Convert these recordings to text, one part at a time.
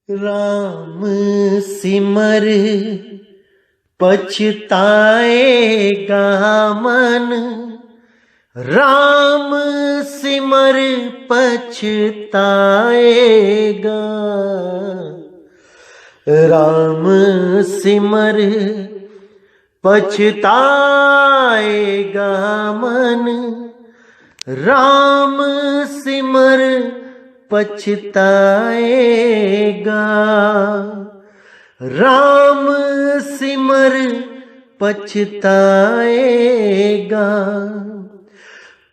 राम सिमर पछताएगा मन, राम सिमर पछताएगा। राम सिमर पछताएगा मन, राम सिमर पछताएगा। राम सिमर पछताएगा।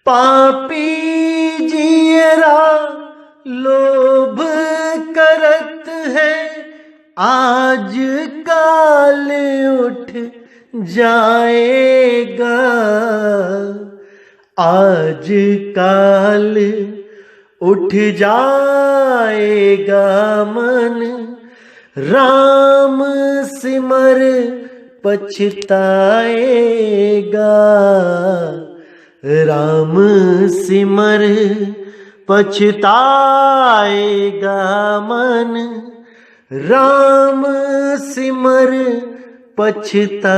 पापी जियरा लोभ करत है, आज काल उठ जाएगा। आज काल उठ जाएगा मन, राम सिमर पछताएगा। राम सिमर पछताएगा मन, राम सिमर पछताएगा।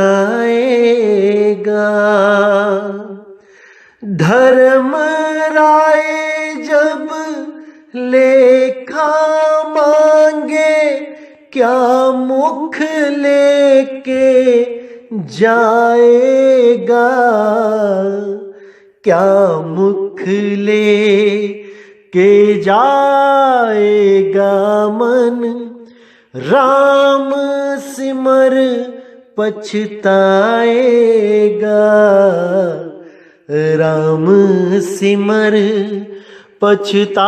धर्म राय जब लेखा मांगे, क्या मुख लेके जाएगा। क्या मुख लेके जाएगा मन, राम सिमर पछताएगा। राम सिमर पछताएगा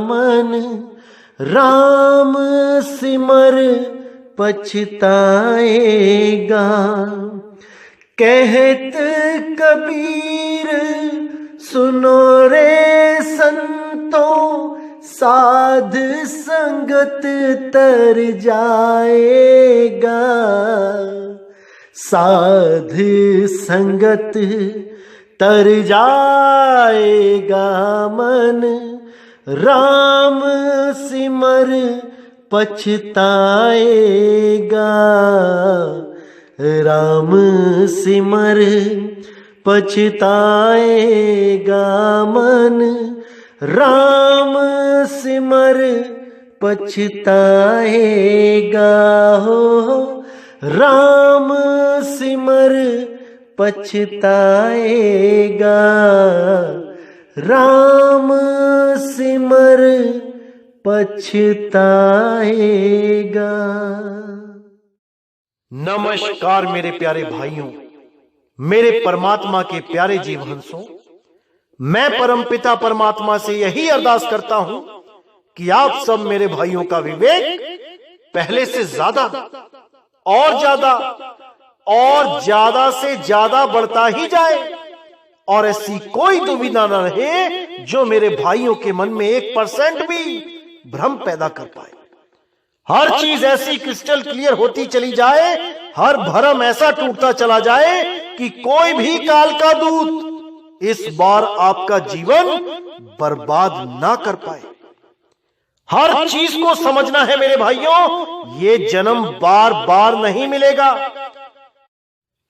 मन, राम सिमर पछताएगा। कहत कबीर सुनो रे संतों, साध संगत तर जाएगा। साध संगत तर जाएगा मन, राम सिमर पछताएगा। राम सिमर पछताएगा मन, राम सिमर पछताएगा। हो राम सिमर पछताएगा। राम सिमर पछताएगा। नमस्कार मेरे प्यारे भाइयों, मेरे परमात्मा के प्यारे जीवहंसों। मैं परमपिता परमात्मा से यही अरदास करता हूं कि आप सब मेरे भाइयों का विवेक पहले से ज्यादा और ज्यादा से ज्यादा बढ़ता ही जाए, और ऐसी कोई दुविधा न रहे जो मेरे भाइयों के मन में 1% भी भ्रम पैदा कर पाए। हर चीज ऐसी क्रिस्टल क्लियर होती चली जाए, हर भरम ऐसा टूटता चला जाए कि कोई भी काल का दूत इस बार आपका जीवन बर्बाद ना कर पाए। हर चीज को समझना है मेरे भाइयों, ये जन्म बार बार नहीं मिलेगा।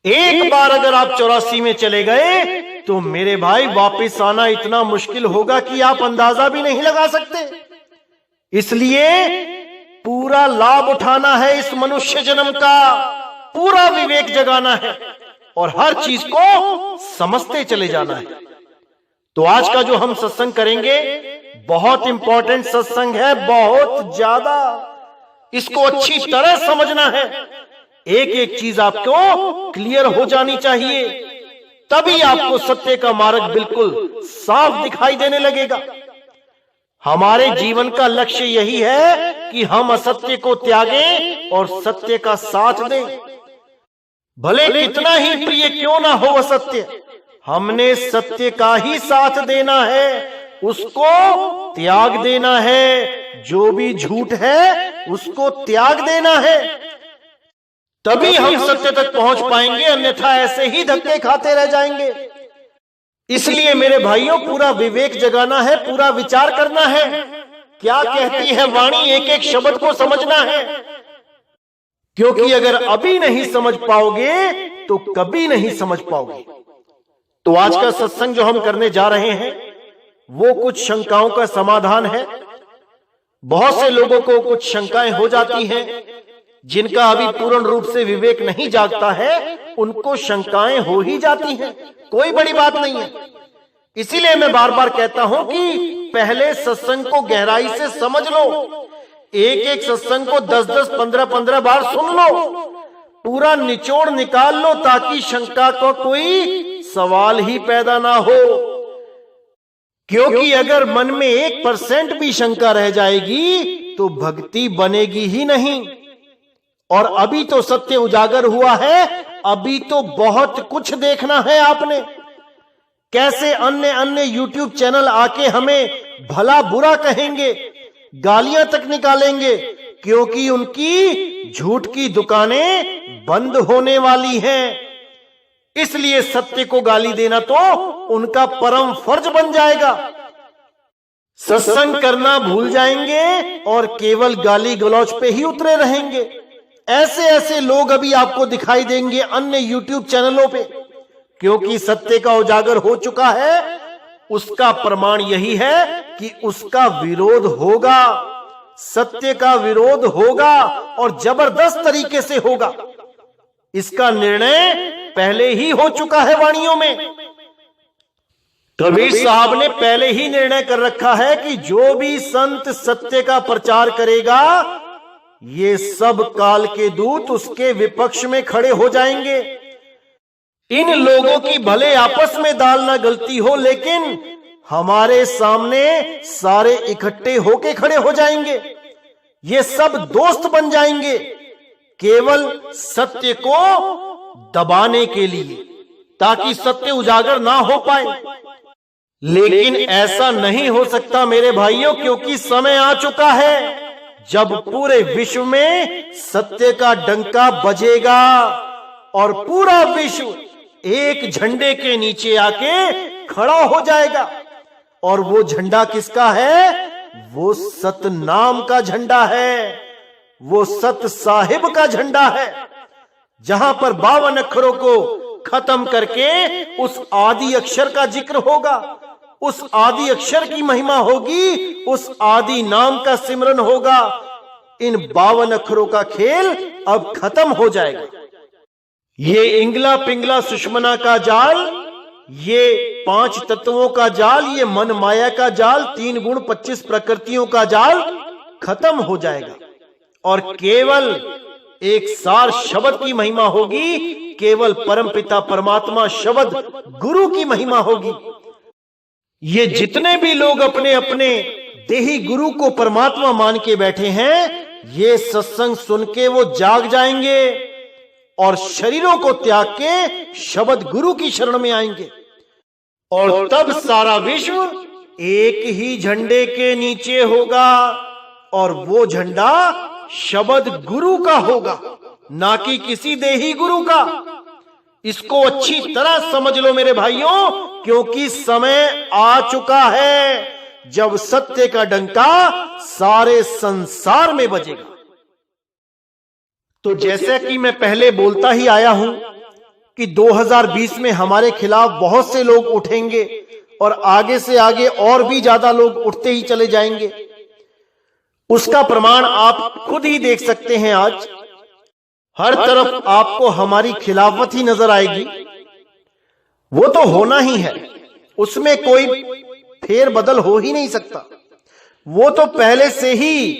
एक बार अगर आप 84 में चले गए तो मेरे भाई वापस आना इतना मुश्किल होगा कि आप अंदाजा भी नहीं लगा सकते। इसलिए पूरा लाभ उठाना है इस मनुष्य जन्म का, पूरा विवेक जगाना है और हर चीज को समझते चले जाना है। तो आज का जो हम सत्संग करेंगे बहुत इंपॉर्टेंट सत्संग है, बहुत ज्यादा। इसको अच्छी तरह समझना है, एक एक चीज आपको क्लियर हो जानी चाहिए, तभी आपको सत्य का मार्ग बिल्कुल साफ दिखाई देने लगेगा। हमारे जीवन का लक्ष्य यही है कि हम असत्य को त्यागें और सत्य का साथ दें। भले कितना ही प्रिय क्यों ना हो असत्य, हमने सत्य का ही साथ देना है, उसको त्याग देना है। जो भी झूठ है उसको त्याग देना है, तभी हम सत्य तक पहुंच पाएंगे, अन्यथा ऐसे ही धक्के खाते रह जाएंगे। इसलिए मेरे भाइयों पूरा विवेक जगाना है, पूरा विचार करना है। क्या कहती है वाणी, एक एक शब्द को समझना है, क्योंकि अगर अभी नहीं समझ पाओगे तो कभी नहीं समझ पाओगे। तो आज का सत्संग जो हम करने जा रहे हैं वो कुछ शंकाओं का समाधान है। बहुत से लोगों को कुछ शंकाएं हो जाती हैं, जिनका अभी पूर्ण रूप से विवेक नहीं जागता है, उनको शंकाएं हो ही जाती हैं, कोई बड़ी बात नहीं है। इसीलिए मैं बार बार कहता हूं कि पहले सत्संग को गहराई से समझ लो, एक एक सत्संग को 10-10, 15-15 बार सुन लो, पूरा निचोड़ निकाल लो, ताकि शंका का कोई सवाल ही पैदा ना हो। क्योंकि अगर मन में 1% भी शंका रह जाएगी तो भक्ति बनेगी ही नहीं। और अभी तो सत्य उजागर हुआ है, अभी तो बहुत कुछ देखना है आपने। कैसे अन्य अन्य यूट्यूब चैनल आके हमें भला बुरा कहेंगे, गालियां तक निकालेंगे, क्योंकि उनकी झूठ की दुकानें बंद होने वाली हैं। इसलिए सत्य को गाली देना तो उनका परम फर्ज बन जाएगा। सत्संग करना भूल जाएंगे और केवल गाली गलौज पे ही उतरे रहेंगे। ऐसे ऐसे लोग अभी आपको दिखाई देंगे अन्य यूट्यूब चैनलों पे, क्योंकि सत्य का उजागर हो चुका है। उसका प्रमाण यही है कि उसका विरोध होगा, सत्य का विरोध होगा और जबरदस्त तरीके से होगा। इसका निर्णय पहले ही हो चुका है वाणियों में। कबीर साहब ने पहले ही निर्णय कर रखा है कि जो भी संत सत्य का प्रचार करेगा, ये सब काल के दूत उसके विपक्ष में खड़े हो जाएंगे। इन लोगों की भले आपस में दाल ना गलती हो, लेकिन हमारे सामने सारे इकट्ठे होके खड़े हो जाएंगे। ये सब दोस्त बन जाएंगे, केवल सत्य को दबाने के लिए, ताकि सत्य उजागर ना हो पाए। लेकिन ऐसा नहीं हो सकता मेरे भाइयों, क्योंकि समय आ चुका है जब पूरे विश्व में सत्य का डंका बजेगा और पूरा विश्व एक झंडे के नीचे आके खड़ा हो जाएगा। और वो झंडा किसका है? वो सतनाम का झंडा है, वो सत साहिब का झंडा है, जहां पर 52 अक्षरों को खत्म करके उस आदि अक्षर का जिक्र होगा, उस आदि अक्षर की महिमा होगी, उस आदि नाम का सिमरन होगा। इन 52 अक्षरों का खेल अब खत्म हो जाएगा। ये इंगला पिंगला सुषमना का जाल, ये 5 तत्वों का जाल, ये मन माया का जाल, 3 गुण 25 प्रकृतियों का जाल खत्म हो जाएगा और केवल एक सार शब्द की महिमा होगी, केवल परमपिता परमात्मा शब्द गुरु की महिमा होगी। ये जितने भी लोग अपने अपने देही गुरु को परमात्मा मान के बैठे हैं, ये सत्संग सुन के वो जाग जाएंगे और शरीरों को त्याग के शब्द गुरु की शरण में आएंगे। और तब सारा विश्व एक ही झंडे के नीचे होगा और वो झंडा शब्द गुरु का होगा, ना कि किसी देही गुरु का। इसको अच्छी तरह समझ लो मेरे भाइयों, क्योंकि समय आ चुका है जब सत्य का डंका सारे संसार में बजेगा। तो जैसे कि मैं पहले बोलता ही आया हूं कि 2020 में हमारे खिलाफ बहुत से लोग उठेंगे और आगे से आगे और भी ज्यादा लोग उठते ही चले जाएंगे। उसका प्रमाण आप खुद ही देख सकते हैं। आज हर तरफ आपको हमारी खिलाफत ही नजर आएगी। वो तो होना ही है, उसमें कोई फेर बदल हो ही नहीं सकता। वो तो पहले से ही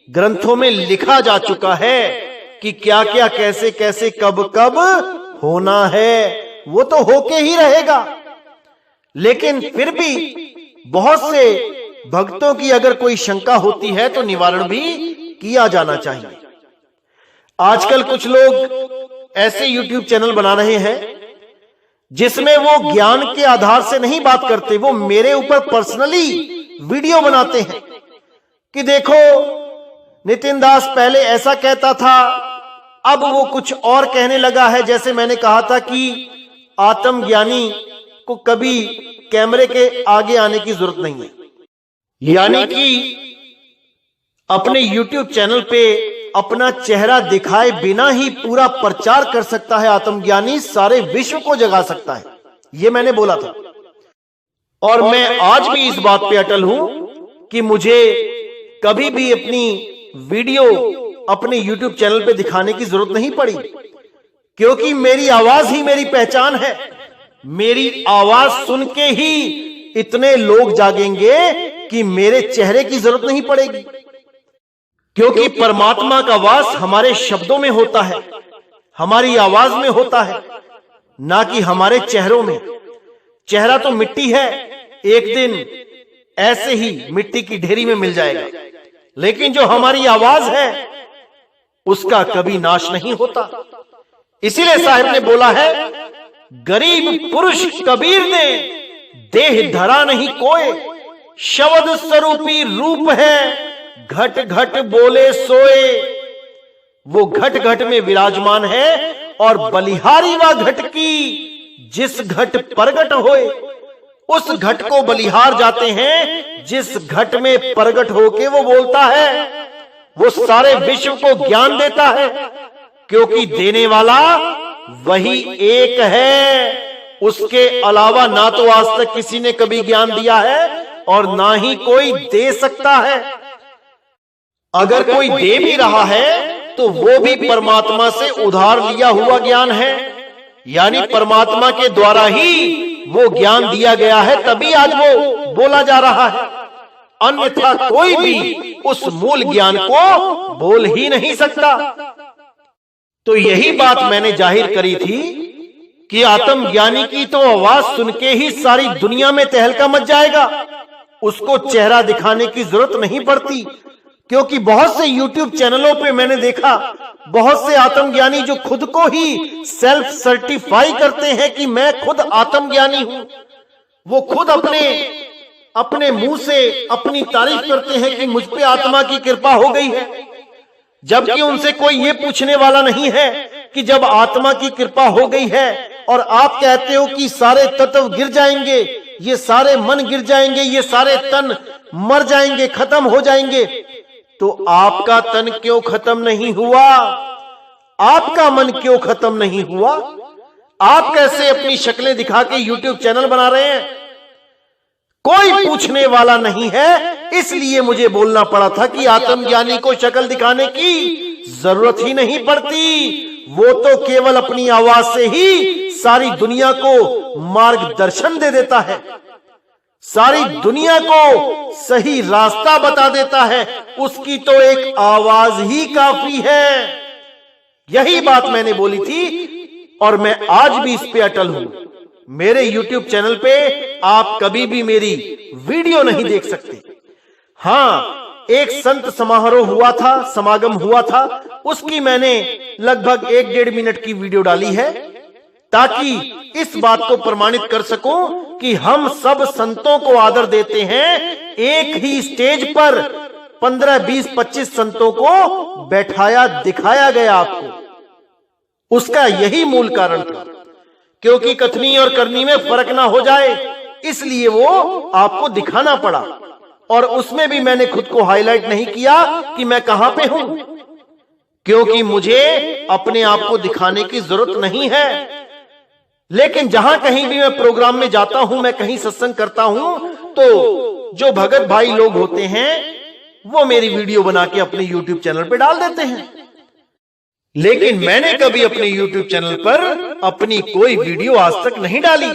ग्रंथों में लिखा जा चुका है कि क्या क्या कैसे कैसे कब कब होना है। वो तो होके ही रहेगा। लेकिन फिर भी बहुत से भक्तों की अगर कोई शंका होती है तो निवारण भी किया जाना चाहिए। आजकल कुछ लोग ऐसे YouTube चैनल बना रहे हैं जिसमें वो ज्ञान के आधार से नहीं बात करते, वो मेरे ऊपर पर्सनली वीडियो बनाते हैं कि देखो नितिन दास पहले ऐसा कहता था, अब वो कुछ और कहने लगा है। जैसे मैंने कहा था कि आत्मज्ञानी को कभी कैमरे के आगे आने की जरूरत नहीं है, यानी कि अपने YouTube चैनल पे अपना चेहरा दिखाए बिना ही पूरा प्रचार कर सकता है आत्मज्ञानी, सारे विश्व को जगा सकता है, ये मैंने बोला था। और मैं आज भी इस बात पे अटल हूं कि मुझे कभी भी अपनी वीडियो अपने YouTube चैनल पे दिखाने की जरूरत नहीं पड़ी, क्योंकि मेरी आवाज ही मेरी पहचान है। मेरी आवाज सुन के ही इतने लोग जागेंगे कि मेरे चेहरे की जरूरत नहीं पड़ेगी, क्योंकि परमात्मा का वास हमारे शब्दों में होता है, हमारी आवाज में होता है, ना कि हमारे चेहरों में। चेहरा तो मिट्टी है, एक दिन ऐसे ही मिट्टी की ढेरी में मिल जाएगा, लेकिन जो हमारी आवाज है उसका कभी नाश नहीं होता। इसीलिए साहिब ने बोला है, गरीब पुरुष कबीर ने देह धरा नहीं कोय, शब्द स्वरूपी रूप है घट घट बोले सोए। वो घट घट में विराजमान है और बलिहारी व घट की जिस घट प्रगट होए, उस घट को बलिहार जाते हैं जिस घट में प्रगट होके वो बोलता है। वो सारे विश्व को ज्ञान देता है, क्योंकि देने वाला वही एक है। उसके अलावा ना तो आज तक किसी ने कभी ज्ञान दिया है और ना ही कोई दे सकता है। अगर कोई दे भी रहा है तो वो भी परमात्मा से उधार लिया हुआ ज्ञान है, यानी परमात्मा के द्वारा ही वो ज्ञान दिया गया है, तभी आज वो बोला जा रहा है। अन्यथा कोई भी उस मूल ज्ञान को बोल ही नहीं सकता। तो यही बात मैंने जाहिर करी थी कि आत्मज्ञानी की तो आवाज सुन के ही सारी दुनिया में तहलका मच जाएगा, उसको चेहरा दिखाने की जरूरत नहीं पड़ती। क्योंकि बहुत से YouTube चैनलों पे मैंने देखा, बहुत से आत्मज्ञानी जो खुद को ही सेल्फ सर्टिफाई करते हैं कि मैं खुद आत्मज्ञानी हूं, वो खुद अपने मुंह से अपनी तारीफ करते हैं कि मुझ पे आत्मा की कृपा हो गई है, जबकि उनसे कोई ये पूछने वाला नहीं है कि जब आत्मा की कृपा हो गई है और आप कहते हो कि सारे तत्व गिर जाएंगे, ये सारे मन गिर जाएंगे, ये सारे तन मर जाएंगे, खत्म हो जाएंगे, तो आपका तन क्यों खत्म नहीं हुआ? आपका मन क्यों खत्म नहीं हुआ? आप कैसे अपनी शक्लें दिखा के YouTube चैनल बना रहे हैं? कोई पूछने वाला नहीं है, इसलिए मुझे बोलना पड़ा था कि आत्मज्ञानी को शक्ल दिखाने की जरूरत ही नहीं पड़ती। वो तो केवल अपनी आवाज से ही सारी दुनिया को मार्गदर्शन दे देता है, सारी दुनिया को सही रास्ता बता देता है। उसकी तो एक आवाज ही काफी है। यही बात मैंने बोली थी और मैं आज भी इस पे अटल हूं। मेरे YouTube चैनल पे आप कभी भी मेरी वीडियो नहीं देख सकते। हाँ, एक संत समारोह हुआ था, समागम हुआ था, उसकी मैंने लगभग 1-1.5 मिनट की वीडियो डाली है, ताकि इस बात को प्रमाणित कर सकूं कि हम सब संतों को आदर देते हैं। एक ही स्टेज पर 15, 20, 25 संतों को बैठाया दिखाया गया आपको। उसका यही मूल कारण था, क्योंकि कथनी और करनी में फर्क ना हो जाए, इसलिए वो आपको दिखाना पड़ा। और उसमें भी मैंने खुद को हाईलाइट नहीं किया कि मैं कहां पे हूं, क्योंकि मुझे अपने आप को दिखाने की जरूरत नहीं है। लेकिन जहां कहीं भी मैं प्रोग्राम में जाता हूं, मैं कहीं सत्संग करता हूं, तो जो भगत भाई लोग होते हैं वो मेरी वीडियो बना के अपने YouTube चैनल पे डाल देते हैं। लेकिन मैंने कभी अपने YouTube चैनल पर अपनी कोई वीडियो आज तक नहीं डाली।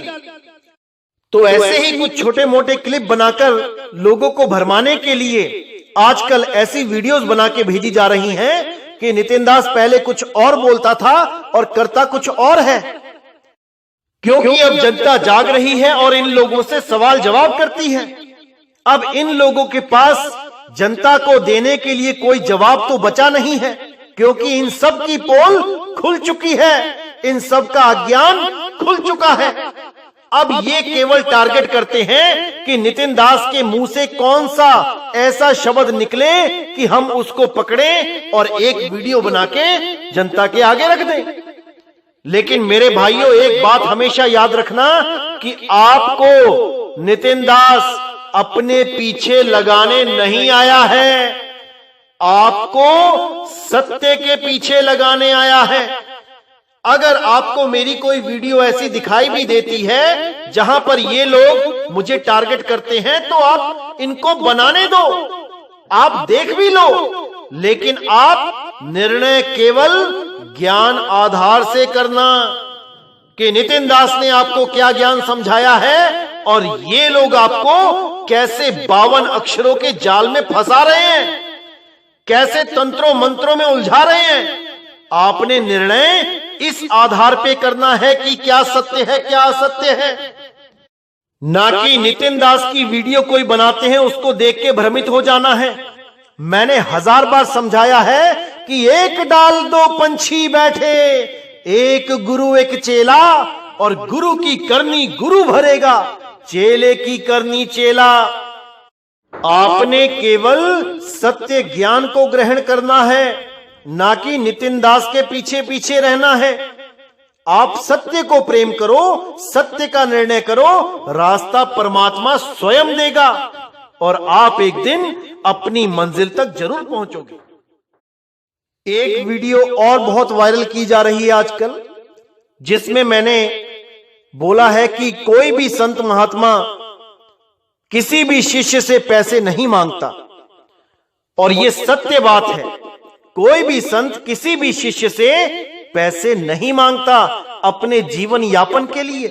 तो ऐसे ही कुछ छोटे मोटे क्लिप बनाकर लोगों को भरमाने के लिए आजकल ऐसी वीडियोस बना के भेजी जा रही हैं कि नितिन दास पहले कुछ और बोलता था और करता कुछ और है। क्योंकि अब जनता जाग रही है और इन लोगों से सवाल जवाब करती है। अब इन लोगों के पास जनता को देने के लिए कोई जवाब तो बचा नहीं है, क्योंकि इन सब की पोल खुल चुकी है, इन सब का अज्ञान खुल चुका है। अब ये केवल टारगेट करते हैं कि नितिन दास के मुंह से कौन सा ऐसा शब्द निकले कि हम उसको पकड़ें और एक वीडियो बना के जनता के आगे रख दें। लेकिन मेरे भाइयों, एक बात हमेशा याद रखना कि आपको नितिन दास अपने पीछे लगाने नहीं आया है। आपको सत्य के पीछे लगाने आया है। अगर आपको मेरी कोई वीडियो ऐसी दिखाई भी देती है जहां पर ये लोग मुझे टारगेट करते हैं, तो आप इनको बनाने दो, आप देख भी लो, लेकिन आप निर्णय केवल ज्ञान आधार से करना कि नितिन दास ने आपको क्या ज्ञान समझाया है और ये लोग आपको कैसे 52 अक्षरों के जाल में फंसा रहे हैं, कैसे तंत्रों मंत्रों में उलझा रहे हैं। आपने निर्णय इस आधार पे करना है कि क्या सत्य है क्या असत्य है, ना कि नितिन दास की वीडियो कोई बनाते हैं उसको देख के भ्रमित हो जाना है। मैंने 1000 बार समझाया है कि एक डाल दो पंछी बैठे, एक गुरु एक चेला, और गुरु की करनी गुरु भरेगा, चेले की करनी चेला। आपने केवल सत्य ज्ञान को ग्रहण करना है, ना कि नितिन दास के पीछे पीछे रहना है। आप सत्य को प्रेम करो, सत्य का निर्णय करो, रास्ता परमात्मा स्वयं देगा और आप एक दिन अपनी मंजिल तक जरूर पहुंचोगे। एक वीडियो और बहुत वायरल की जा रही है आजकल, जिसमें मैंने बोला है कि कोई भी संत महात्मा किसी भी शिष्य से पैसे नहीं मांगता, और यह सत्य बात है। कोई भी संत किसी भी शिष्य से पैसे नहीं मांगता अपने जीवन यापन के लिए।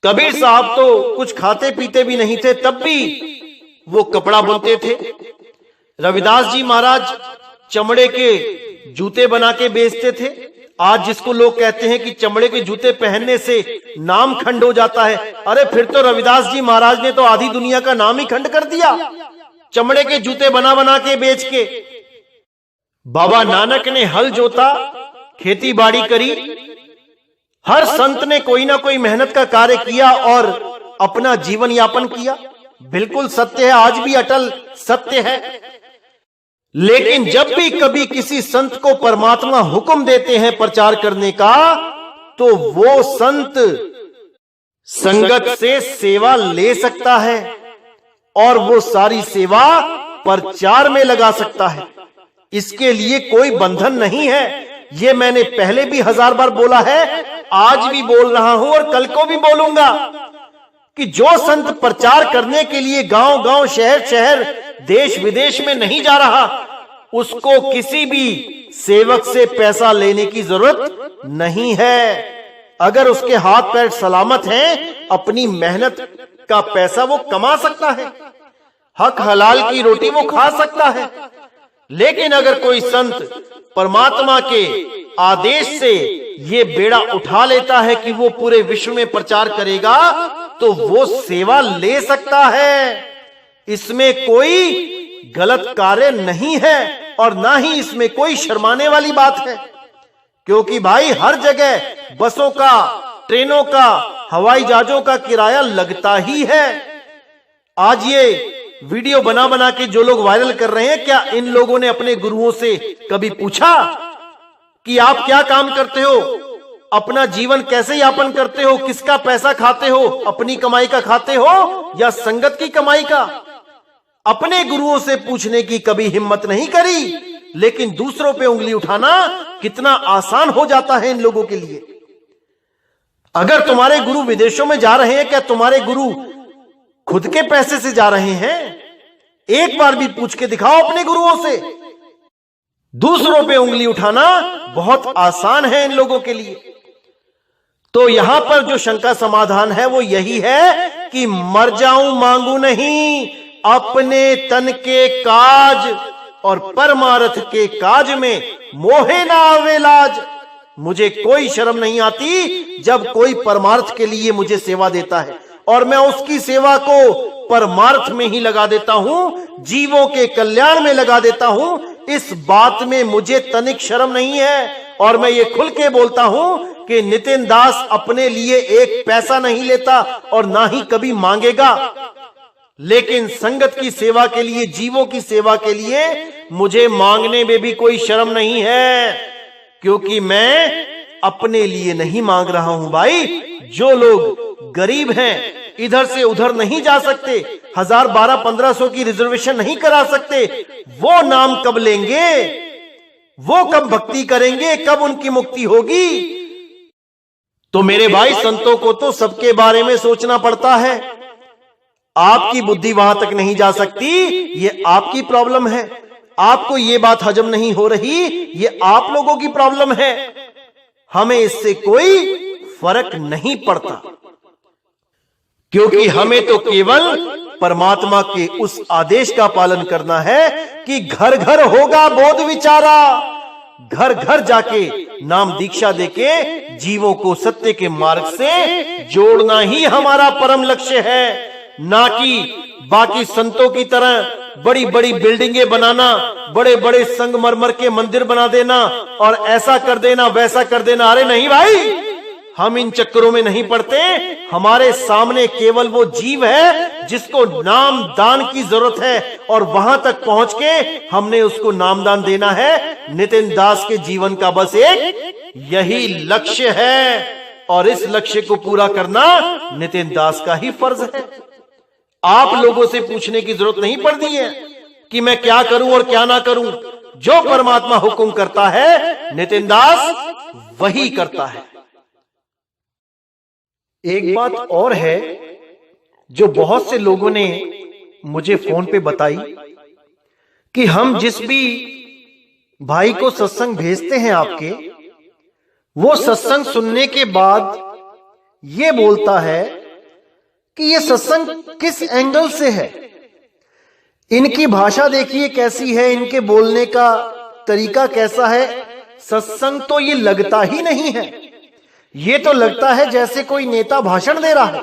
कबीर साहब तो कुछ खाते पीते भी नहीं थे, तब भी वो कपड़ा बुनते थे। रविदास जी महाराज चमड़े के जूते बना के बेचते थे। आज जिसको लोग कहते हैं कि चमड़े के जूते पहनने से नाम खंड हो जाता है, अरे फिर तो रविदास जी महाराज ने तो आधी दुनिया का नाम ही खंड कर दिया, चमड़े के जूते बना बना के बेच के। बाबा नानक ने हल जोता, खेती बाड़ी करी, हर संत ने कोई ना कोई मेहनत का कार्य किया और अपना जीवन यापन किया। बिल्कुल सत्य है, आज भी अटल सत्य है। लेकिन जब भी कभी किसी संत को परमात्मा हुक्म देते हैं प्रचार करने का, तो वो संत संगत से सेवा ले सकता है और वो सारी सेवा प्रचार में लगा सकता है। इसके लिए कोई बंधन नहीं है। ये मैंने पहले भी 1000 बार बोला है, आज भी बोल रहा हूं और कल को भी बोलूंगा कि जो संत प्रचार करने के लिए गांव गांव शहर शहर देश विदेश में नहीं जा रहा, उसको किसी भी सेवक से पैसा लेने की जरूरत नहीं है। अगर उसके हाथ पैर सलामत हैं, अपनी मेहनत का पैसा वो कमा सकता है, हक हलाल की रोटी वो खा सकता है। लेकिन अगर कोई संत परमात्मा के आदेश से ये बेड़ा उठा लेता है कि वो पूरे विश्व में प्रचार करेगा, तो वो सेवा ले सकता है। इसमें कोई गलत कार्य नहीं है और ना ही इसमें कोई शर्माने वाली बात है, क्योंकि भाई हर जगह बसों का, ट्रेनों का, हवाई जहाजों का किराया लगता ही है। आज ये वीडियो बना बना के जो लोग वायरल कर रहे हैं, क्या इन लोगों ने अपने गुरुओं से कभी पूछा कि आप क्या काम करते हो, अपना जीवन कैसे यापन करते हो, किसका पैसा खाते हो, अपनी कमाई का खाते हो या संगत की कमाई का? अपने गुरुओं से पूछने की कभी हिम्मत नहीं करी, लेकिन दूसरों पे उंगली उठाना कितना आसान हो जाता है इन लोगों के लिए। अगर तुम्हारे गुरु विदेशों में जा रहे हैं, क्या तुम्हारे गुरु खुद के पैसे से जा रहे हैं? एक बार भी पूछ के दिखाओ अपने गुरुओं से। दूसरों पे उंगली उठाना बहुत आसान है इन लोगों के लिए। तो यहां पर जो शंका समाधान है वो यही है कि मर जाऊं मांगू नहीं, अपने तन के काज और परमार्थ के काज में मोहे ना आवे लाज। मुझे कोई शर्म नहीं आती जब कोई परमार्थ के लिए मुझे सेवा देता है, और मैं उसकी सेवा को परमार्थ में ही लगा देता हूं, जीवों के कल्याण में लगा देता हूं। इस बात में मुझे तनिक शर्म नहीं है, और मैं ये खुल के बोलता हूं कि नितिन दास अपने लिए एक पैसा नहीं लेता और ना ही कभी मांगेगा। लेकिन संगत की सेवा के लिए, जीवों की सेवा के लिए मुझे मांगने में भी कोई शर्म नहीं है, क्योंकि मैं अपने लिए नहीं मांग रहा हूं भाई। जो लोग गरीब हैं, इधर से उधर नहीं जा सकते, 1000, 1200, 1500 की रिजर्वेशन नहीं करा सकते, वो नाम कब लेंगे? वो कब भक्ति करेंगे? कब उनकी मुक्ति होगी? तो मेरे भाई, संतों को तो सबके बारे में सोचना पड़ता है। आपकी बुद्धि वहां तक नहीं जा सकती, ये आपकी प्रॉब्लम है। आपको ये बात हजम नहीं हो रही, ये आप लोगों की प्रॉब्लम है। हमें इससे कोई फर्क नहीं पड़ता, क्योंकि हमें तो केवल परमात्मा के उस आदेश का पालन करना है कि घर घर होगा बोध विचारा। घर घर जाके नाम दीक्षा देके जीवों को सत्य के मार्ग से जोड़ना ही हमारा परम लक्ष्य है, ना कि बाकी संतों की तरह बड़ी बड़ी बिल्डिंगें बनाना, बड़े बड़े संगमरमर के मंदिर बना देना और ऐसा कर देना, वैसा कर देना। अरे नहीं भाई, हम इन चक्करों में नहीं पड़ते। हमारे सामने केवल वो जीव है जिसको नाम दान की जरूरत है, और वहां तक पहुंच के हमने उसको नाम दान देना है। नितिन दास के जीवन का बस एक यही लक्ष्य है, और इस लक्ष्य को पूरा करना नितिन दास का ही फर्ज है। आप लोगों से पूछने की जरूरत नहीं पड़ती है कि मैं क्या करूं और क्या ना करूं। जो परमात्मा हुक्म करता है, नितिन दास वही करता है। एक बात और है जो बहुत से लोगों ने मुझे फोन पे बताई कि हम जिस भी भाई को सत्संग भेजते हैं आपके, वो सत्संग सुनने के बाद ये बोलता है कि ये सत्संग किस एंगल से है, इनकी भाषा देखिए कैसी है, इनके बोलने का तरीका कैसा है। सत्संग तो ये लगता ही नहीं है, ये तो लगता है जैसे कोई नेता भाषण दे रहा है।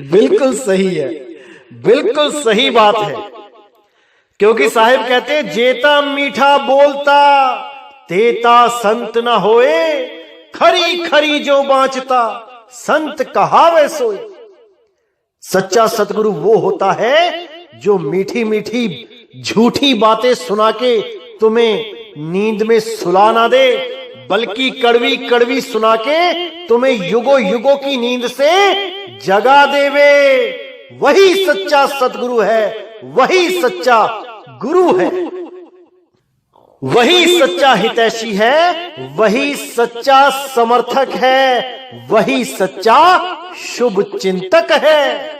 बिल्कुल सही है, बिल्कुल सही बात है, क्योंकि साहिब कहते हैं जेता मीठा बोलता तेता संत न होए, खरी खरी जो बाँचता संत कहावे सोए। सच्चा सतगुरु वो होता है जो मीठी मीठी झूठी बातें सुना के तुम्हें नींद में सुला ना दे, बल्कि कड़वी कड़वी सुना के तुम्हें युगों युगों की नींद से जगा देवे। वही सच्चा सतगुरु है, वही सच्चा गुरु है, वही सच्चा हितैषी है, वही सच्चा समर्थक है, वही सच्चा शुभ चिंतक है।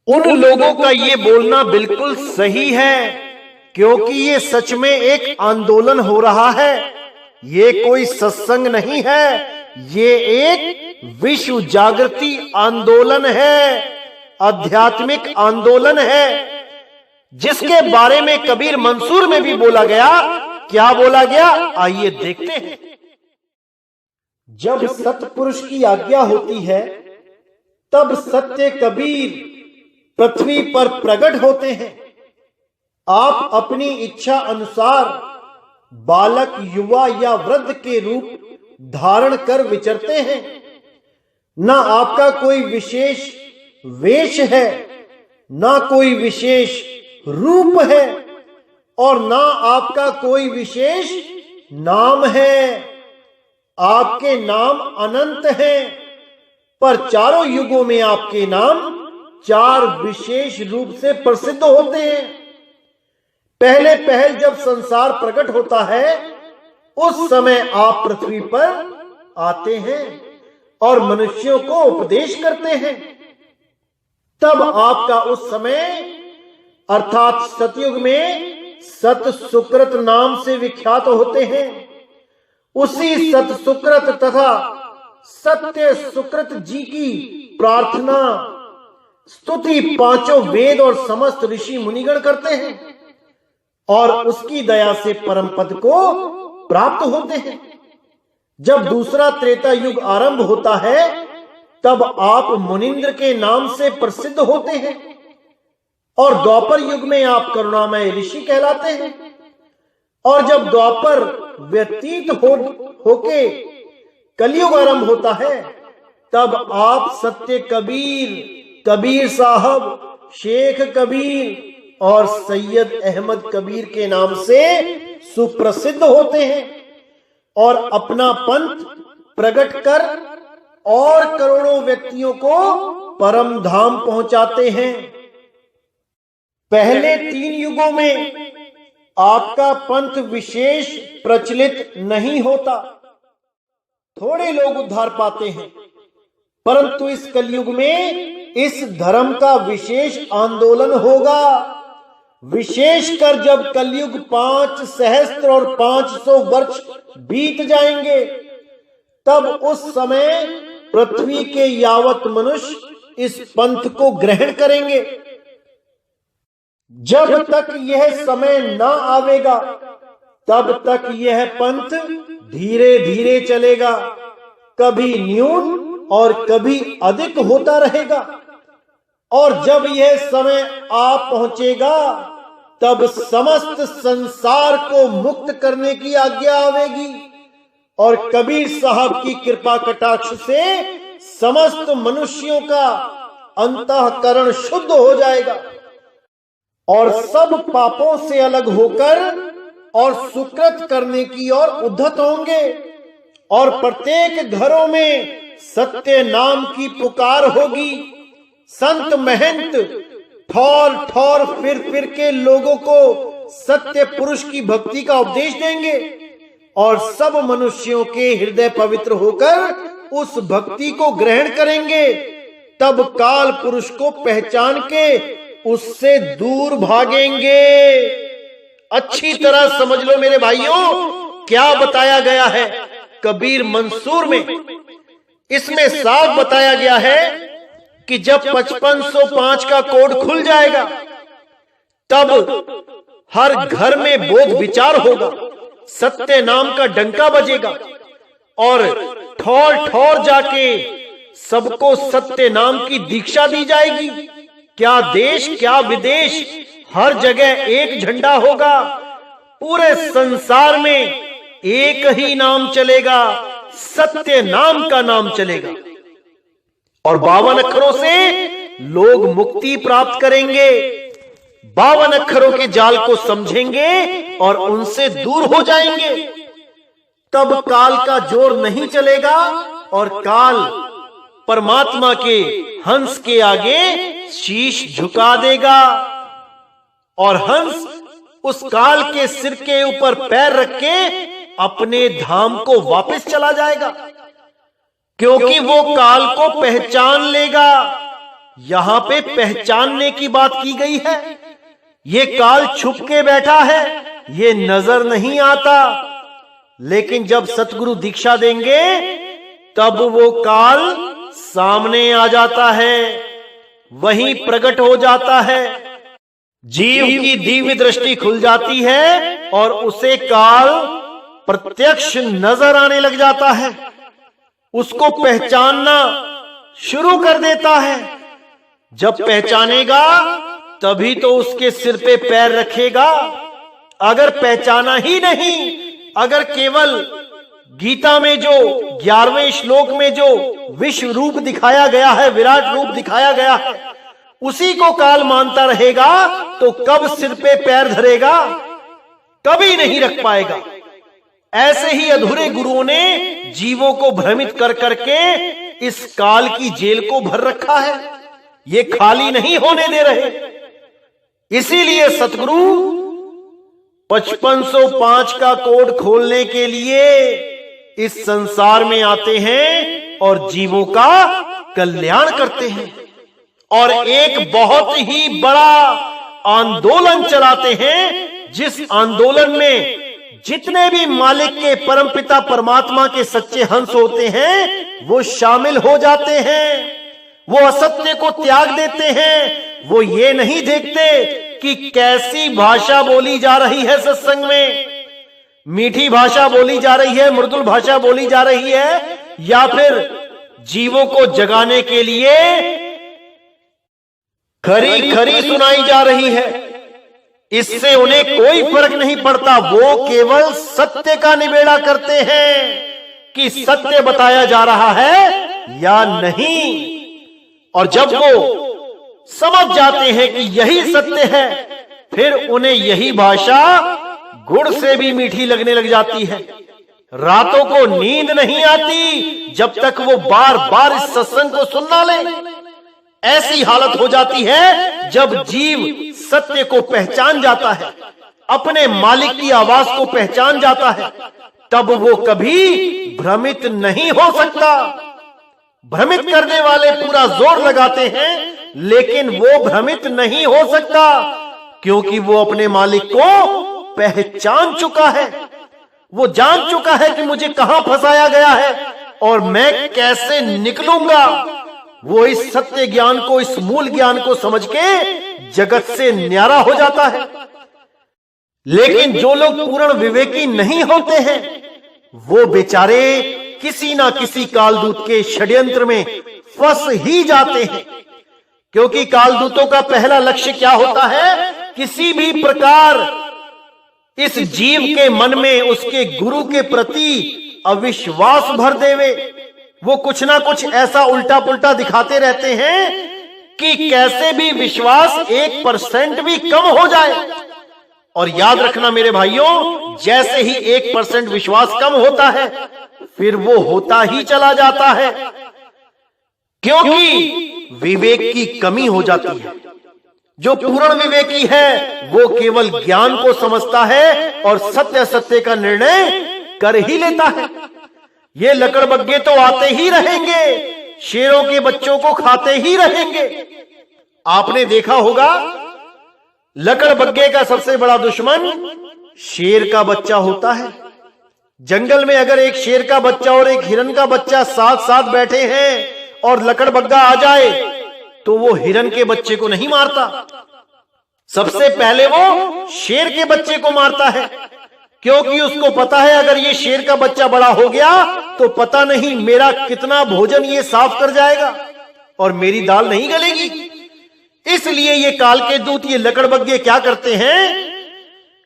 उन लोगों का ये बोलना बिल्कुल सही है, क्योंकि ये सच में एक आंदोलन हो रहा है। ये कोई सत्संग नहीं है, ये एक विश्व जागृति आंदोलन है, आध्यात्मिक आंदोलन है, जिसके बारे में कबीर मंसूर में भी बोला गया। क्या बोला गया, आइए देखते हैं। जब सतपुरुष की आज्ञा होती है, तब सत्य कबीर पृथ्वी पर प्रकट होते हैं। आप अपनी इच्छा अनुसार बालक, युवा या वृद्ध के रूप धारण कर विचरते हैं। ना आपका कोई विशेष वेश है, ना कोई विशेष रूप है, और ना आपका कोई विशेष नाम है। आपके नाम अनंत हैं, पर चारों युगों में आपके नाम चार विशेष रूप से प्रसिद्ध होते हैं। पहले पहल जब संसार प्रकट होता है, उस समय आप पृथ्वी पर आते हैं और मनुष्यों को उपदेश करते हैं। तब आपका उस समय अर्थात सतयुग में सत सुकृत नाम से विख्यात होते हैं। उसी सत सुकृत तथा सत्य सुकृत जी की प्रार्थना स्तुति पांचों वेद और समस्त ऋषि मुनिगण करते हैं, और उसकी दया से परम पद को प्राप्त होते हैं। जब दूसरा त्रेता युग आरंभ होता है, तब आप मुनिंद्र के नाम से प्रसिद्ध होते हैं, और द्वापर युग में आप करुणामय ऋषि कहलाते हैं। और जब द्वापर व्यतीत होके कलयुग आरंभ होता है, तब आप सत्य कबीर, कबीर साहब, शेख कबीर और सैयद अहमद कबीर के नाम से सुप्रसिद्ध होते हैं, और अपना पंथ प्रकट कर और करोड़ों व्यक्तियों को परम धाम पहुंचाते हैं। पहले 3 युगों में आपका पंथ विशेष प्रचलित नहीं होता, थोड़े लोग उद्धार पाते हैं, परंतु इस कलयुग में इस धर्म का विशेष आंदोलन होगा। विशेषकर जब कलयुग 5 सहस्त्र और 500 वर्ष बीत जाएंगे, तब उस समय पृथ्वी के यावत मनुष्य इस पंथ को ग्रहण करेंगे। जब तक यह समय न आवेगा, तब तक यह पंथ धीरे धीरे चलेगा, कभी न्यून और कभी अधिक होता रहेगा। और जब यह समय आ पहुंचेगा, तब समस्त संसार को मुक्त करने की आज्ञा आवेगी और कबीर साहब की कृपा कटाक्ष से समस्त मनुष्यों का अंतःकरण शुद्ध हो जाएगा और सब पापों से अलग होकर और सुकृत करने की ओर उद्धत होंगे और प्रत्येक घरों में सत्य नाम की पुकार होगी। संत महंत ठौर ठौर फिर के लोगों को सत्य पुरुष की भक्ति का उपदेश देंगे और सब मनुष्यों के हृदय पवित्र होकर उस भक्ति को ग्रहण करेंगे। तब काल पुरुष को पहचान के उससे दूर भागेंगे। अच्छी तरह समझ लो मेरे भाइयों, क्या बताया गया है कबीर मंसूर में। इसमें साफ बताया गया है कि जब 5505 का कोड खुल जाएगा, तब हर घर में बोध विचार होगा, सत्य नाम का डंका बजेगा और ठौर ठौर जाके सबको सत्य नाम की दीक्षा दी जाएगी। क्या देश क्या विदेश, हर जगह एक झंडा होगा। पूरे संसार में एक ही नाम चलेगा, सत्य नाम का नाम चलेगा और 52 अक्षरों से लोग मुक्ति प्राप्त करेंगे। 52 अक्षरों के जाल को समझेंगे और उनसे दूर हो जाएंगे। तब काल का जोर नहीं चलेगा और काल परमात्मा के हंस के आगे शीश झुका देगा और हंस उस काल के सिर के ऊपर पैर रख के अपने धाम को वापस चला जाएगा, क्योंकि वो काल को पहचान लेगा। यहां पे पहचानने की बात की गई है। ये काल छुप के बैठा है, ये नजर नहीं आता, लेकिन जब सतगुरु दीक्षा देंगे तब वो काल सामने आ जाता है, वहीं प्रकट हो जाता है। जीव की दिव्य दृष्टि खुल जाती है और उसे काल प्रत्यक्ष नजर आने लग जाता है, उसको पहचानना शुरू कर देता है। जब पहचानेगा तभी तो उसके सिर पे पैर रखेगा। अगर पहचाना ही नहीं, अगर केवल गीता में जो 11वें श्लोक में जो विश्व रूप दिखाया गया है, विराट रूप दिखाया गया है, उसी को काल मानता रहेगा तो कब सिर पे पैर धरेगा? कभी नहीं रख पाएगा। ऐसे ही अधूरे गुरुओं ने जीवों को भ्रमित कर करके इस काल की जेल को भर रखा है, ये खाली नहीं होने दे रहे। इसीलिए सतगुरु 5505 का कोड खोलने के लिए इस संसार में आते हैं और जीवों का कल्याण करते हैं और एक बहुत ही बड़ा आंदोलन चलाते हैं, जिस आंदोलन में जितने भी मालिक के परमपिता परमात्मा के सच्चे हंस होते हैं वो शामिल हो जाते हैं। वो असत्य को त्याग देते हैं। वो ये नहीं देखते कि कैसी भाषा बोली जा रही है सत्संग में, मीठी भाषा बोली जा रही है, मृदुल भाषा बोली जा रही है, या फिर जीवों को जगाने के लिए खरी खरी सुनाई जा रही है। इससे उन्हें कोई फर्क नहीं पड़ता। वो केवल सत्य का निबेड़ा करते हैं कि सत्य बताया जा रहा है या नहीं। और जब वो समझ जाते हैं कि यही सत्य है, फिर उन्हें यही भाषा गुड़ से भी मीठी लगने लग जाती है। रातों को नींद नहीं आती जब तक वो बार बार इस सत्संग को सुनना ले। ऐसी हालत हो जाती है जब जीव सत्य को पहचान जाता है, अपने मालिक की आवाज को पहचान जाता है, तब वो कभी भ्रमित नहीं हो सकता। भ्रमित करने वाले पूरा जोर लगाते हैं, लेकिन वो भ्रमित नहीं हो सकता, क्योंकि वो अपने मालिक को पहचान चुका है। वो जान चुका है कि मुझे कहां फंसाया गया है और मैं कैसे निकलूंगा। वो इस सत्य ज्ञान को, इस मूल ज्ञान को समझ के जगत से न्यारा हो जाता है। लेकिन जो लोग पूर्ण विवेकी नहीं होते हैं, वो बेचारे किसी ना किसी कालदूत के षड्यंत्र में फंस ही जाते हैं। क्योंकि कालदूतों का पहला लक्ष्य क्या होता है? किसी भी प्रकार इस जीव के मन में उसके गुरु के प्रति अविश्वास भर देवे। वो कुछ ना कुछ ऐसा उल्टा पुल्टा दिखाते रहते हैं कि कैसे भी विश्वास 1% भी कम हो जाए। और याद रखना मेरे भाइयों, जैसे ही 1% विश्वास कम होता है, फिर वो होता ही चला जाता है, क्योंकि विवेक की कमी हो जाती है। जो पूर्ण विवेकी है वो केवल ज्ञान को समझता है और सत्य सत्य का निर्णय कर ही लेता है। ये लकड़बग्गे तो आते ही रहेंगे, शेरों के बच्चों को खाते ही रहेंगे। आपने देखा होगा, लकड़बग्गे का सबसे बड़ा दुश्मन शेर का बच्चा होता है। जंगल में अगर एक शेर का बच्चा और एक हिरन का बच्चा साथ साथ बैठे हैं और लकड़बग्गा आ जाए, तो वो हिरन के बच्चे को नहीं मारता, सबसे पहले वो शेर के बच्चे को मारता है। क्योंकि उसको पता है अगर ये शेर का बच्चा बड़ा हो गया तो पता नहीं मेरा कितना भोजन ये साफ कर जाएगा और मेरी दाल नहीं गलेगी। इसलिए ये काल के दूत, ये लकड़बग्गे क्या करते हैं?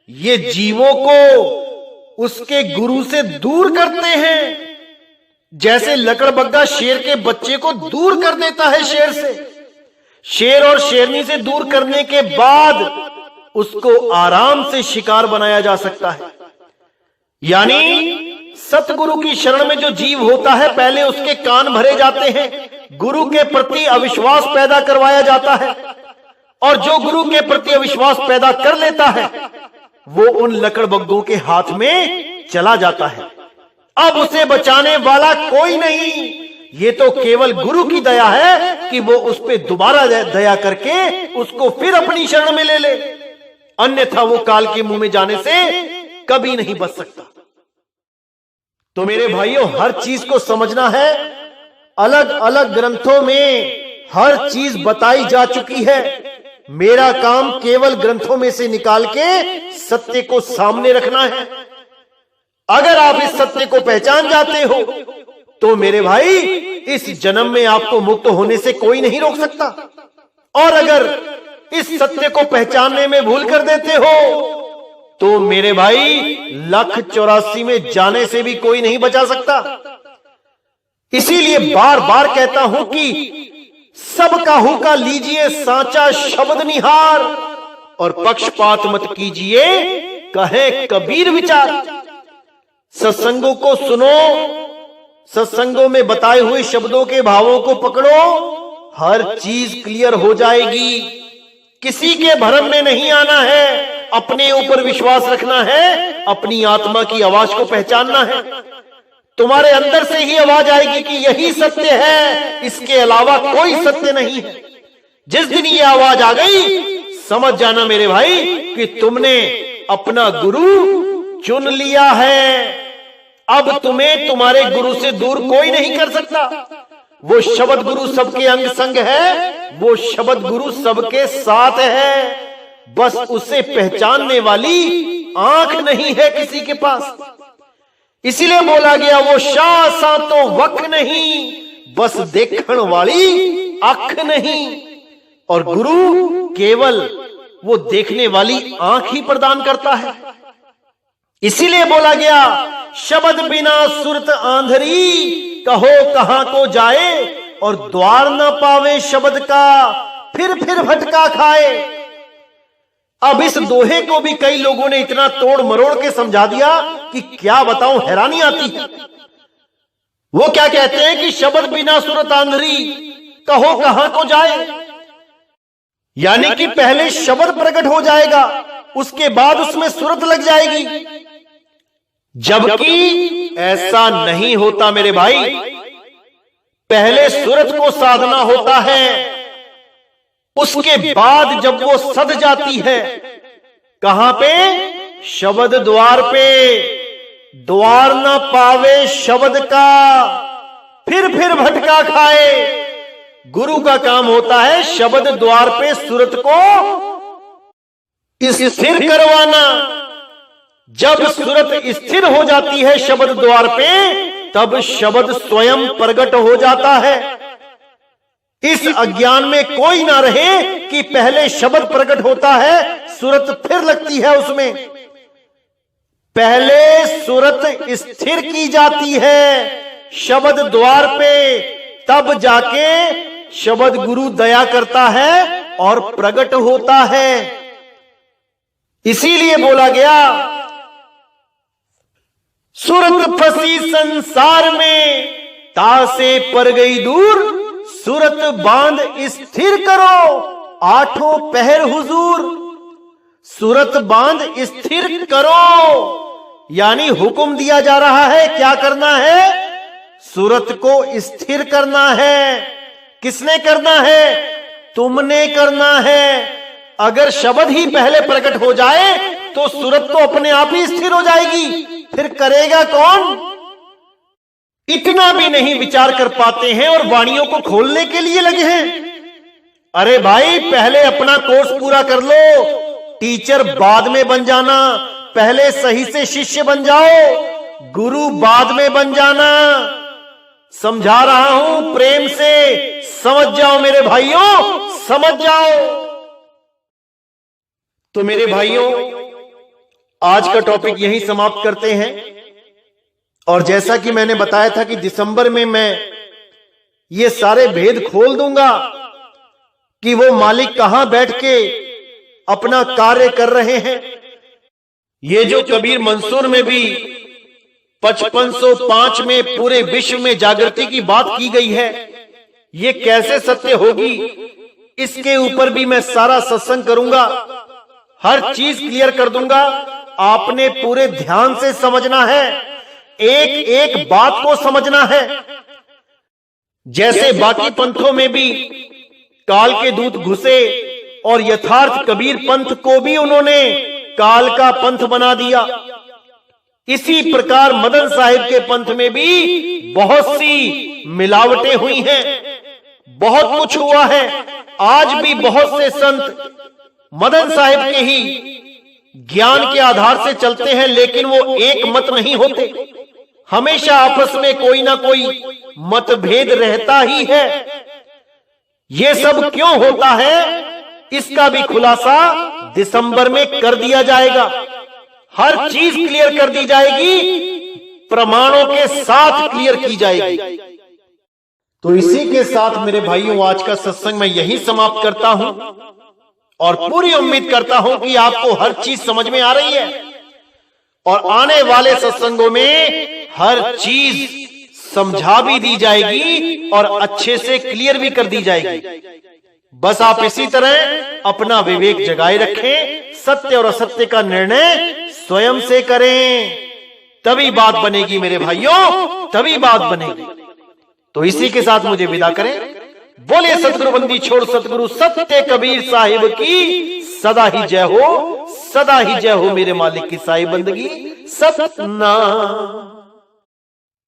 ये जीवों को उसके गुरु से दूर करते हैं, जैसे लकड़बग्गा शेर के बच्चे को दूर कर देता है शेर से। शेर और शेरनी से दूर करने के बाद उसको आराम से शिकार बनाया जा सकता है। यानी सतगुरु की शरण में जो जीव होता है, पहले उसके कान भरे जाते हैं, गुरु के प्रति अविश्वास पैदा करवाया जाता है, और जो गुरु के प्रति अविश्वास पैदा कर लेता है वो उन लकड़बग्गों के हाथ में चला जाता है। अब उसे बचाने वाला कोई नहीं। ये तो केवल गुरु की दया है कि वो उस पर दोबारा दया करके उसको फिर अपनी शरण में ले ले, अन्यथा वो काल के मुंह में जाने से कभी नहीं बच सकता। तो मेरे भाइयों, हर चीज को समझना है। अलग अलग ग्रंथों में हर चीज बताई जा चुकी है। मेरा काम केवल ग्रंथों में से निकाल के सत्य को सामने रखना है। अगर आप इस सत्य को पहचान जाते हो तो मेरे भाई, इस जन्म में आपको मुक्त होने से कोई नहीं रोक सकता। और अगर इस सत्य को पहचानने में भूल कर देते हो तो मेरे भाई, 1,84 में जाने से भी कोई नहीं बचा सकता। इसीलिए बार बार कहता हूं कि सब काहू का लीजिए साचा शब्द निहार, और पक्षपात मत कीजिए कहे कबीर विचार। सत्संगों को सुनो, सत्संगों में बताए हुए शब्दों के भावों को पकड़ो, हर चीज क्लियर हो जाएगी। किसी के भ्रम में नहीं आना है, अपने ऊपर विश्वास रखना है, अपनी आत्मा की आवाज को पहचानना है। तुम्हारे अंदर से ही आवाज आएगी कि यही सत्य है, इसके अलावा कोई सत्य नहीं है। जिस दिन ये आवाज आ गई, समझ जाना मेरे भाई कि तुमने अपना गुरु चुन लिया है। अब तुम्हें तुम्हारे गुरु से दूर कोई नहीं कर सकता। वो शब्द गुरु सबके अंग संग है, वो शब्द गुरु सबके साथ है, बस उसे पहचानने वाली आंख नहीं है किसी के पास। इसीलिए बोला गया, वो शाह सा तो वक नहीं, बस देखण वाली आंख नहीं। और गुरु केवल वो देखने वाली आंख ही प्रदान करता है। इसीलिए बोला गया, शब्द बिना सुरत आंधरी, कहो कहां को जाए, और द्वार न पावे शब्द का, फिर भटका खाए। अब इस दोहे को भी कई लोगों ने इतना तोड़ मरोड़ के समझा दिया कि क्या बताऊं, हैरानी आती है। वो क्या कहते हैं कि शब्द बिना सुरत आंधरी, कहो कहां को जाए। यानी कि पहले शब्द प्रकट हो जाएगा, उसके बाद उसमें सुरत लग जाएगी। जबकि ऐसा नहीं होता मेरे भाई, पहले सुरत को साधना होता है, उसके बाद जब वो सद जाती है, कहां पे? शब्द द्वार पे। द्वार न पावे शब्द का, फिर भटका खाए। गुरु का काम होता है शब्द द्वार पे सुरत को स्थिर करवाना। जब सुरत स्थिर हो जाती है शब्द द्वार पे, तब शब्द स्वयं प्रकट हो जाता है। इस अज्ञान में कोई ना रहे कि पहले शब्द प्रकट होता है, सुरत फिर लगती है उसमें। पहले सुरत स्थिर की जाती है शब्द द्वार पे, तब जाके शब्द गुरु दया करता है और प्रकट होता है। इसीलिए बोला गया, सुरत फंसी संसार में, तासे पर गई दूर, सुरत बांध स्थिर करो, आठों पहर हुजूर। सुरत बांध स्थिर करो, यानी हुक्म दिया जा रहा है, क्या करना है? सुरत को स्थिर करना है। किसने करना है? तुमने करना है। अगर शब्द ही पहले प्रकट हो जाए तो सुरत तो अपने आप ही स्थिर हो जाएगी, फिर करेगा कौन? इतना भी नहीं विचार कर पाते हैं और वाणियों को खोलने के लिए लगे हैं। अरे भाई, पहले अपना कोर्स पूरा कर लो, टीचर बाद में बन जाना। पहले सही से शिष्य बन जाओ, गुरु बाद में बन जाना। समझा रहा हूं प्रेम से, समझ जाओ मेरे भाइयों, समझ जाओ। तो मेरे भाइयों, आज का टॉपिक यहीं समाप्त करते हैं। और जैसा कि मैंने बताया था कि दिसंबर में मैं ये सारे भेद खोल दूंगा कि वो मालिक कहां बैठ के अपना कार्य कर रहे हैं। ये जो कबीर मंसूर में भी 5505 में पूरे विश्व में जागृति की बात की गई है, ये कैसे सत्य होगी, इसके ऊपर भी मैं सारा सत्संग करूंगा, हर चीज क्लियर कर दूंगा। आपने पूरे ध्यान से समझना है, एक एक बात को समझना है। जैसे बाकी पंथों में भी काल के दूत घुसे और यथार्थ कबीर पंथ को भी उन्होंने काल का पंथ बना दिया, इसी प्रकार मदन साहिब के पंथ में भी बहुत सी मिलावटें हुई हैं, बहुत कुछ हुआ है। आज भी बहुत से संत मदन साहिब के ही ज्ञान के आधार से चलते हैं, लेकिन वो एक मत नहीं होते। हमेशा आपस में कोई ना कोई मतभेद रहता ही है। ये सब क्यों होता है, इसका भी खुलासा दिसंबर में कर दिया जाएगा। हर चीज क्लियर कर दी जाएगी, प्रमाणों के साथ क्लियर की जाएगी। तो इसी के साथ मेरे भाइयों, आज का सत्संग मैं यहीं समाप्त करता हूं और पूरी उम्मीद करता हूं कि आपको हर चीज समझ में आ रही है और आने वाले सत्संगों में हर चीज समझा भी दी जाएगी और अच्छे से क्लियर भी कर दी जाएगी। बस आप इसी तरह अपना विवेक जगाए रखें, सत्य और असत्य का निर्णय स्वयं से करें, तभी बात बनेगी मेरे भाइयों, तभी बात बनेगी। तो इसी के साथ मुझे विदा करें। बोले सतगुरु बंदी छोड़ सतगुरु सत्य कबीर साहिब की सदा ही जय हो, सदा ही जय हो मेरे मालिक की साहिब बंदगी सतना।